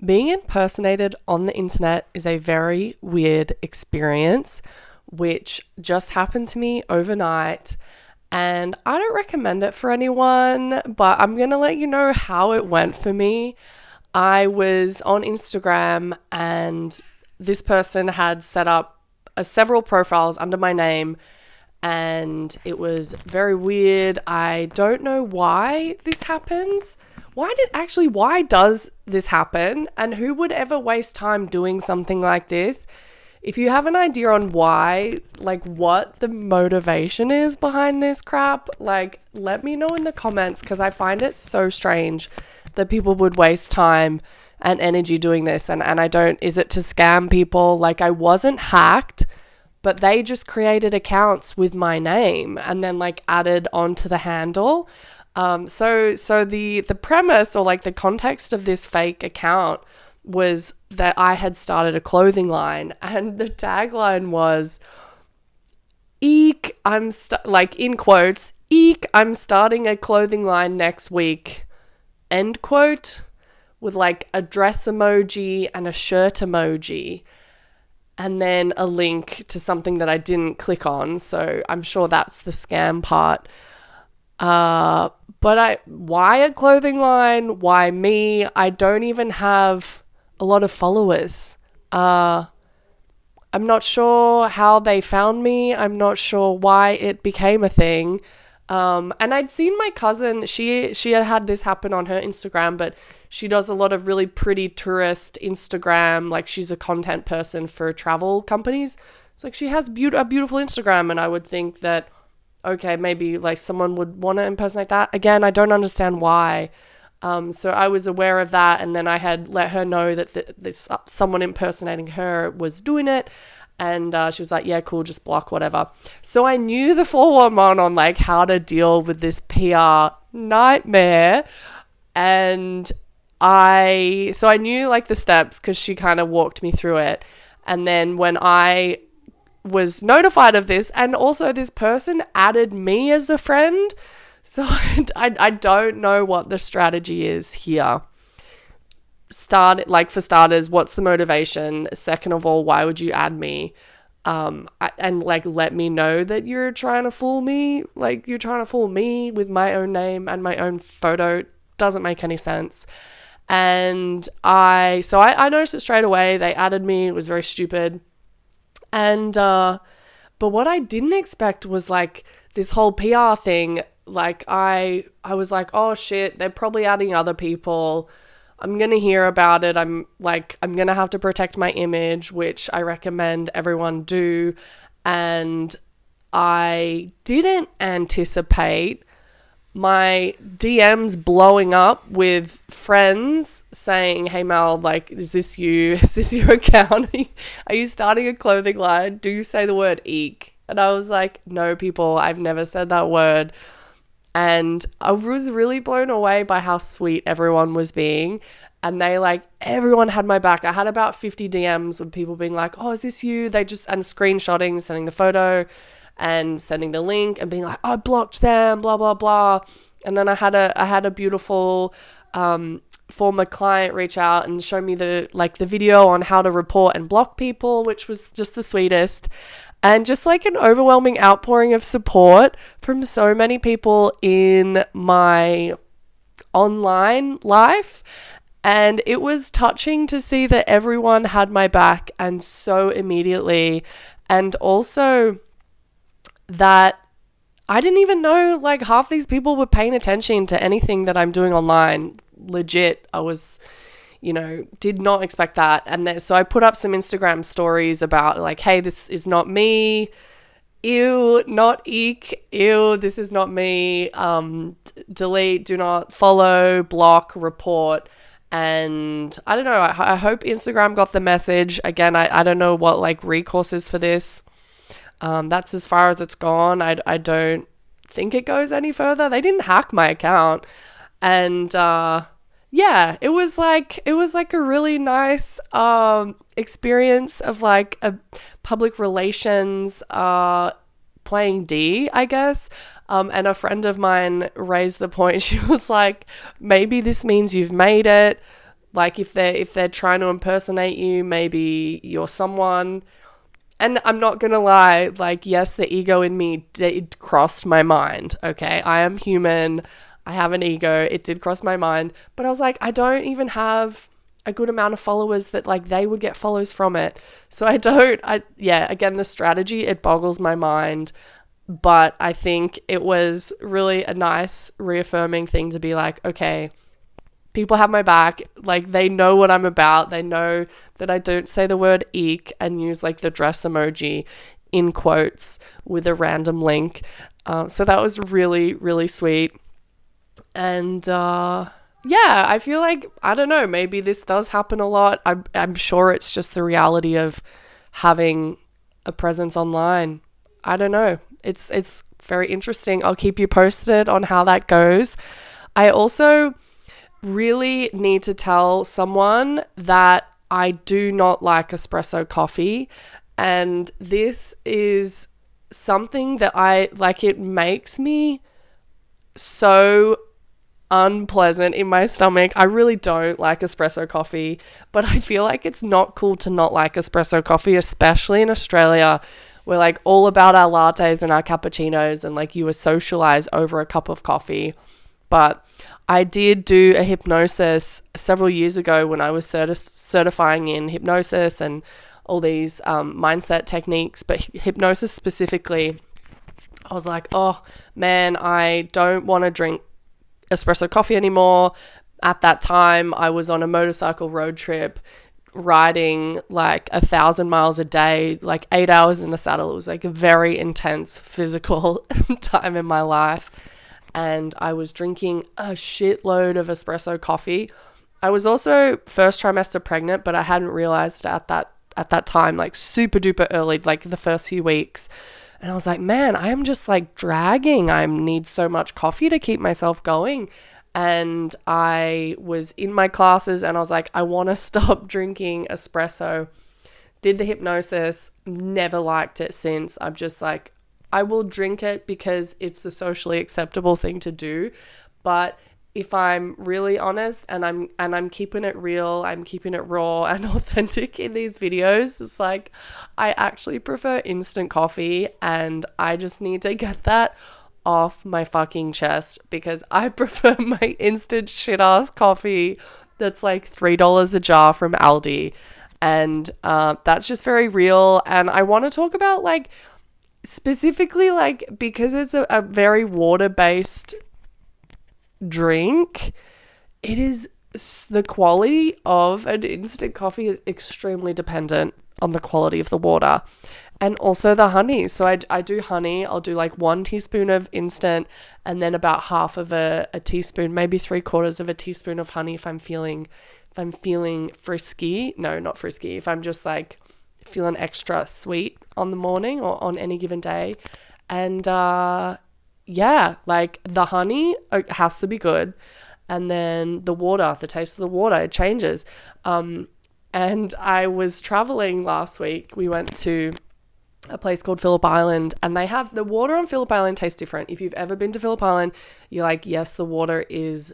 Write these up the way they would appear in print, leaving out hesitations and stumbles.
Being impersonated on the internet is a very weird experience, which just happened to me overnight. And I don't recommend it for anyone, but I'm going to let you know how it went for me. I was on Instagram and this person had set up several profiles under my name, and it was very weird. I don't know why this happens. Why does this happen? And who would ever waste time doing something like this? If you have an idea on why, like what the motivation is behind this crap, like let me know in the comments, because I find it so strange that people would waste time and energy doing this. And I don't, is it to scam people? Like, I wasn't hacked, but they just created accounts with my name and then like added onto the handle. So the premise, or like the context of this fake account, was that I had started a clothing line, and the tagline was, "Eek, like in quotes, eek, I'm starting a clothing line next week," end quote, with like a dress emoji and a shirt emoji, and then a link to something that I didn't click on. So I'm sure that's the scam part. Why a clothing line? Why me? I don't even have a lot of followers. I'm not sure how they found me. I'm not sure why it became a thing. And I'd seen my cousin, she had this happen on her Instagram, but she does a lot of really pretty tourist Instagram. Like, she's a content person for travel companies. It's like she has a beautiful Instagram, and I would think that, okay, maybe like someone would want to impersonate that. Again, I don't understand why. So I was aware of that, and then I had let her know that this someone impersonating her was doing it, and she was like, yeah, cool, just block, whatever. So I knew the 411 on like how to deal with this PR nightmare, and I knew like the steps because she kind of walked me through it. And then when I was notified of this, and also this person added me as a friend, so I don't know what the strategy is here. For starters, what's the motivation? Second of all, why would you add me? And like let me know that you're trying to fool me. Like, you're trying to fool me with my own name and my own photo. Doesn't make any sense. And I noticed it straight away. They added me. It was very stupid. And but what I didn't expect was like this whole PR thing. Like, I was like, oh shit, they're probably adding other people. I'm going to hear about it. I'm going to have to protect my image, which I recommend everyone do. And I didn't anticipate my DMs blowing up with friends saying, hey Mel, like, is this you? Is this your account? Are you starting a clothing line? Do you say the word eek? And I was like, no, people, I've never said that word. And I was really blown away by how sweet everyone was being. And everyone had my back. I had about 50 DMs of people being like, oh, is this you? And screenshotting, sending the photo and sending the link and being like, I blocked them, blah, blah, blah. And then I had a beautiful former client reach out and show me the video on how to report and block people, which was just the sweetest. And just like an overwhelming outpouring of support from so many people in my online life. And it was touching to see that everyone had my back, and so immediately. And also that I didn't even know like half these people were paying attention to anything that I'm doing online. Legit, I was, did not expect that. And then, so I put up some Instagram stories about like, hey, this is not me. Ew, not eek. Ew, this is not me. Delete, do not follow, block, report. And I don't know, I hope Instagram got the message. Again, I don't know what like recourse is for this. That's as far as it's gone. I don't think it goes any further. They didn't hack my account. And yeah, it was like a really nice experience of like a public relations playing D, I guess. And a friend of mine raised the point. She was like, maybe this means you've made it. Like if they're trying to impersonate you, maybe you're someone. And I'm not going to lie, like, yes, the ego in me did cross my mind, okay? I am human. I have an ego. It did cross my mind. But I was like, I don't even have a good amount of followers that, like, they would get follows from it. So again, the strategy, it boggles my mind. But I think it was really a nice, reaffirming thing to be like, okay, people have my back. Like, they know what I'm about. They know that I don't say the word eek and use like the dress emoji in quotes with a random link. So that was really, really sweet. And yeah, I feel like, I don't know, maybe this does happen a lot. I'm sure it's just the reality of having a presence online. I don't know. It's very interesting. I'll keep you posted on how that goes. I also really need to tell someone that I do not like espresso coffee, and this is something that I like. It makes me so unpleasant in my stomach. I really don't like espresso coffee, but I feel like it's not cool to not like espresso coffee, especially in Australia. We're like all about our lattes and our cappuccinos, and like you socialize over a cup of coffee. But I did do a hypnosis several years ago when I was certifying in hypnosis and all these mindset techniques, but hypnosis specifically. I was like, oh man, I don't want to drink espresso coffee anymore. At that time, I was on a motorcycle road trip, riding like 1,000 miles a day, like 8 hours in the saddle. It was like a very intense physical time in my life. And I was drinking a shitload of espresso coffee. I was also first trimester pregnant, but I hadn't realized at that time, like super duper early, like the first few weeks. And I was like, man, I am just like dragging. I need so much coffee to keep myself going. And I was in my classes and I was like, I want to stop drinking espresso. Did the hypnosis, never liked it since. I'm just like, I will drink it because it's a socially acceptable thing to do. But if I'm really honest and I'm keeping it real, I'm keeping it raw and authentic in these videos, it's like I actually prefer instant coffee, and I just need to get that off my fucking chest because I prefer my instant shit ass coffee that's like $3 a jar from Aldi. And that's just very real. And I want to talk about like specifically, like, because it's a very water-based drink, it is the quality of an instant coffee is extremely dependent on the quality of the water and also the honey. So I do honey. I'll do like 1 teaspoon of instant and then about half of a teaspoon, maybe 3/4 of a teaspoon of honey if I'm feeling frisky. No, not frisky. If I'm just like feeling extra sweet on the morning or on any given day. And yeah, like the honey has to be good, and then the water, the taste of the water, it changes. And I was traveling last week. We went to a place called Phillip Island, and they have the water on Phillip Island tastes different. If you've ever been to Phillip Island, you're like, yes, the water is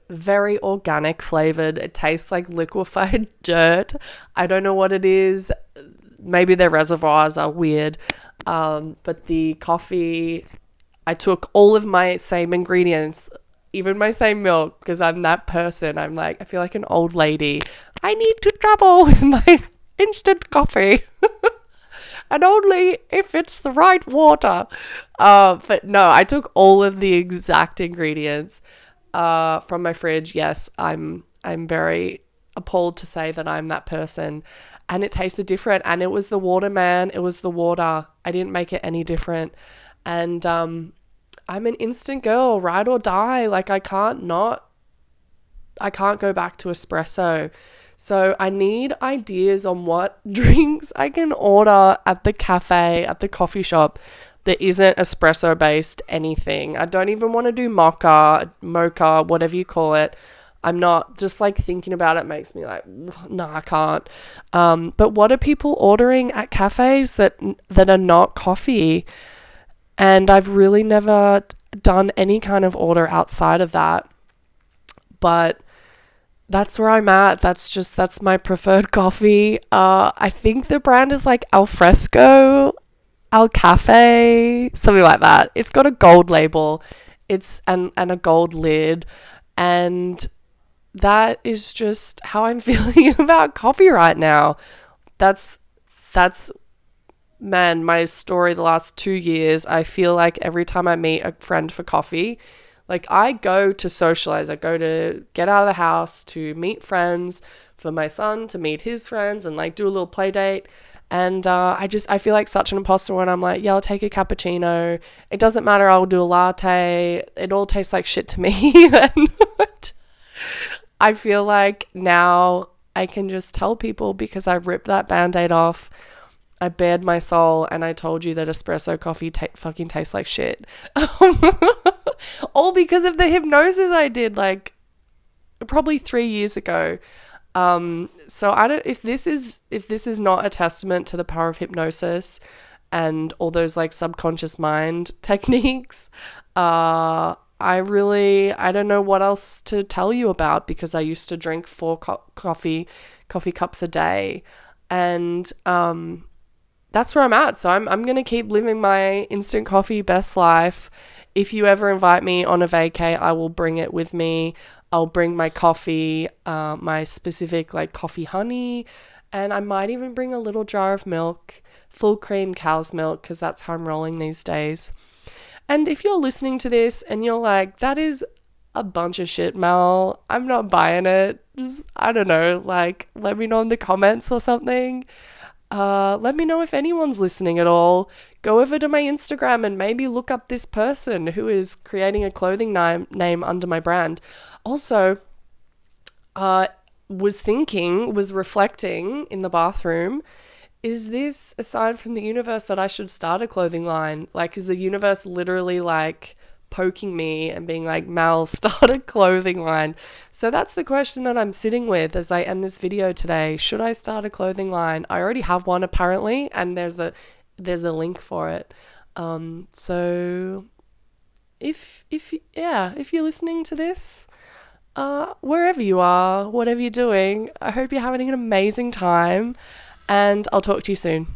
very organic flavored. It tastes like liquefied dirt. I don't know what it is. Maybe their reservoirs are weird. But the coffee, I took all of my same ingredients, even my same milk, because I'm that person. I'm like, I feel like an old lady. I need to travel with my instant coffee. And only if it's the right water. But no, I took all of the exact ingredients from my fridge. Yes, I'm very appalled to say that I'm that person. And it tasted different. And it was the water, man. It was the water. I didn't make it any different. And I'm an instant girl, ride or die. Like I can't go back to espresso. So I need ideas on what drinks I can order at the cafe, at the coffee shop that isn't espresso based anything. I don't even want to do mocha, whatever you call it. I'm not, just like thinking about it makes me like, no, I can't. But what are people ordering at cafes that are not coffee? And I've really never done any kind of order outside of that. But That's where I'm at. That's my preferred coffee. I think the brand is like Al Fresco, Al Cafe, something like that. It's got a gold label. And a gold lid, and that is just how I'm feeling about coffee right now. That's that's man, my story the last 2 years. I feel like every time I meet a friend for coffee, like I go to socialize, I go to get out of the house to meet friends, for my son to meet his friends and like do a little play date. And I feel like such an imposter when I'm like, yeah, I'll take a cappuccino. It doesn't matter. I'll do a latte. It all tastes like shit to me. And I feel like now I can just tell people because I ripped that band-aid off. I bared my soul and I told you that espresso coffee fucking tastes like shit. All because of the hypnosis I did like probably 3 years ago. So I don't, if this is not a testament to the power of hypnosis and all those like subconscious mind techniques, I don't know what else to tell you about, because I used to drink 4 coffee cups a day, and that's where I'm at. So I'm gonna keep living my instant coffee best life. If you ever invite me on a vacay, I will bring it with me. I'll bring my coffee, my specific like coffee honey, and I might even bring a little jar of milk, full cream cow's milk, because that's how I'm rolling these days. And if you're listening to this and you're like, that is a bunch of shit, Mel, I'm not buying it. I don't know, like, let me know in the comments or something. Let me know if anyone's listening at all. Go over to my Instagram and maybe look up this person who is creating a clothing name under my brand. Also, was reflecting in the bathroom, is this a sign from the universe that I should start a clothing line? Like, is the universe literally like poking me and being like, Mal, start a clothing line? So that's the question that I'm sitting with as I end this video today. Should I start a clothing line? I already have one apparently, and there's a link for it. So if you're listening to this, wherever you are, whatever you're doing, I hope you're having an amazing time, and I'll talk to you soon.